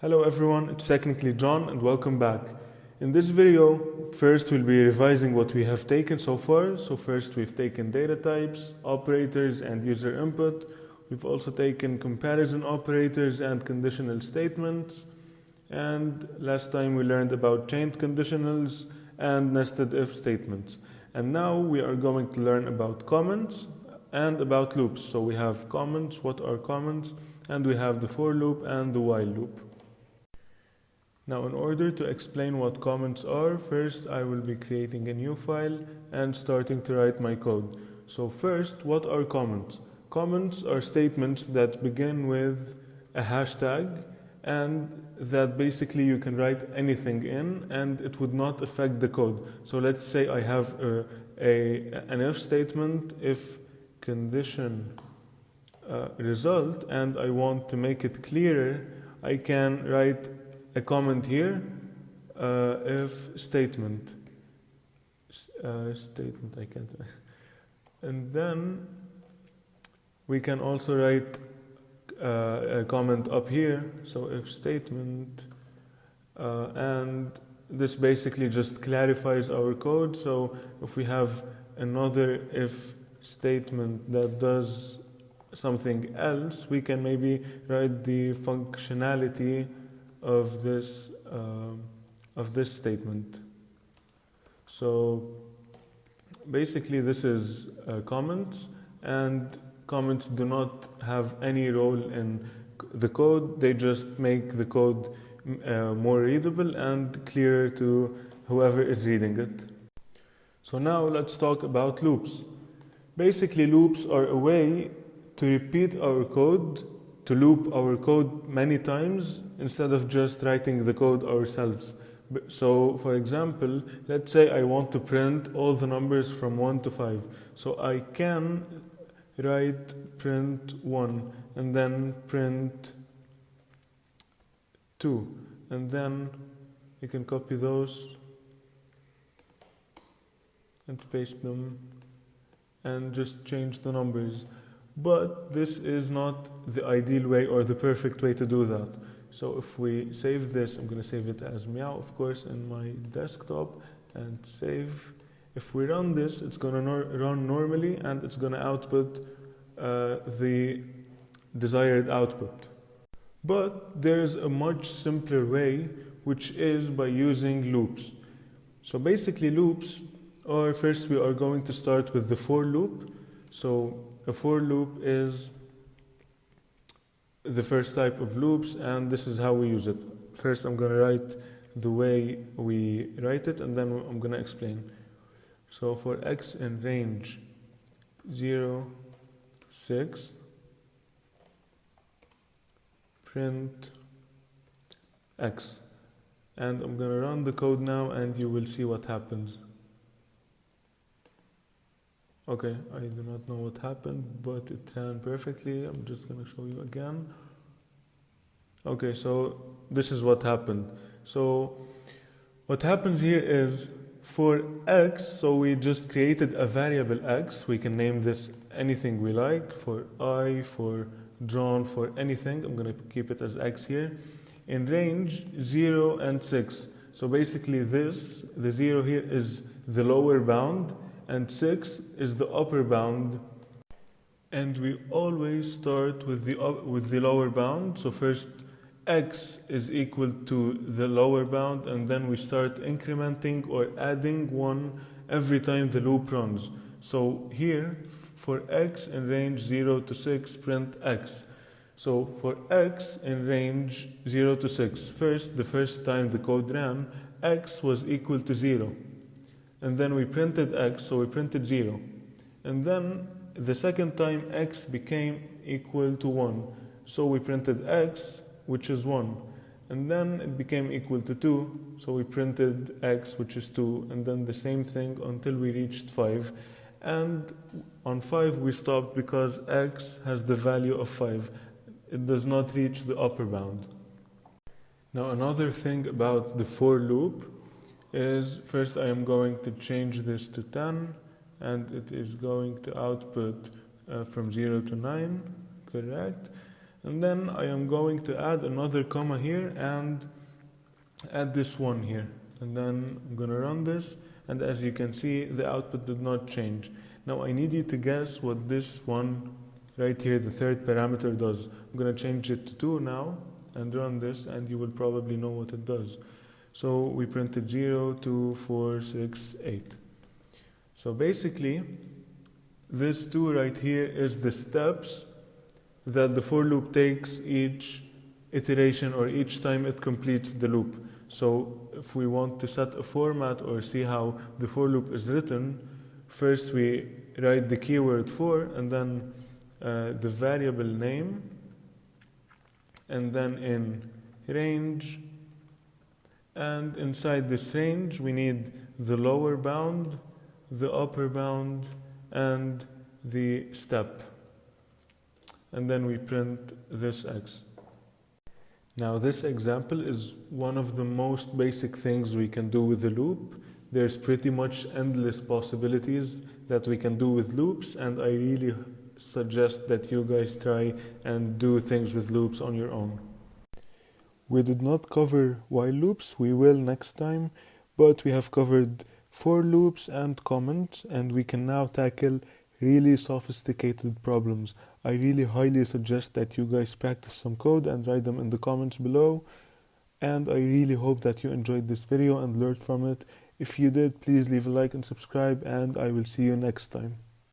Hello everyone, it's technically John and welcome back. In this video, first we'll be revising what we have taken so far. So first we've taken data types, operators and user input. We've also taken comparison operators and conditional statements. And last time we learned about chained conditionals and nested if statements. And now we are going to learn about comments and about loops. So we have comments, what are comments, and we have the for loop and the while loop. Now, in order to explain what comments are, first I will be creating a new file and starting to write my code. So first, what are comments? Comments are statements that begin with a hashtag and that basically you can write anything in and it would not affect the code. So let's say I have an if statement, if condition result, and I want to make it clearer, I can write a comment here, if statement, I can't, and then we can also write a comment up here, so if statement, and this basically just clarifies our code. So if we have another if statement that does something else, we can maybe write the functionality of this statement. So basically this is comments, and comments do not have any role in the code. They just make the code more readable and clearer to whoever is reading it. So now let's talk about loops. Basically loops are a way to repeat our code, to loop our code many times instead of just writing the code ourselves. So for example, let's say I want to print all the numbers from 1 to 5. So I can write print 1 and then print 2, and then you can copy those and paste them and just change the numbers. But this is not the ideal way or the perfect way to do that. So if we save this, I'm going to save it as meow, of course, in my desktop, and save. If we run this, it's going to run normally and it's going to output the desired output. But there's a much simpler way, which is by using loops. So basically loops are, first we are going to start with the for loop. So a for loop is the first type of loops, and this is how we use it. First I'm going to write the way we write it, and then I'm going to explain. So for x in range 0, 6, print x. And I'm going to run the code now and you will see what happens. Okay, I do not know what happened, but it ran perfectly. I'm just going to show you again. Okay, so this is what happened. So what happens here is for x, so we just created a variable x. We can name this anything we like, for I, for John, for anything. I'm going to keep it as x here. In range 0 and 6. So basically this, the 0 here is the lower bound, and 6 is the upper bound, and we always start with the lower bound. So first x is equal to the lower bound, and then we start incrementing or adding 1 every time the loop runs. So here for x in range 0 to 6, print x. So for x in range 0 to 6, first, the first time the code ran, x was equal to 0. And then we printed x, so we printed 0. And then the second time x became equal to 1. So we printed x, which is 1. And then it became equal to 2, so we printed x, which is 2. And then the same thing until we reached 5. And on 5 we stopped because x has the value of 5. It does not reach the upper bound. Now another thing about the for loop is, first I am going to change this to 10, and it is going to output from 0 to 9, correct? And then I am going to add another comma here and add this one here. And then I'm going to run this, and as you can see, the output did not change. Now I need you to guess what this one right here, the third parameter, does. I'm going to change it to 2 now and run this, and you will probably know what it does. So we printed 0, 2, 4, 6, 8. So basically, this 2 right here is the steps that the for loop takes each iteration or each time it completes the loop. So if we want to set a format or see how the for loop is written, first we write the keyword for, and then the variable name, and then in range, and inside this range we need the lower bound, the upper bound, and the step, and then we print this X. Now this example is one of the most basic things we can do with the loop. There's pretty much endless possibilities that we can do with loops, and I really suggest that you guys try and do things with loops on your own. We did not cover while loops, we will next time, but we have covered for loops and comments, and we can now tackle really sophisticated problems. I really highly suggest that you guys practice some code and write them in the comments below, and I really hope that you enjoyed this video and learned from it. If you did, please leave a like and subscribe, and I will see you next time.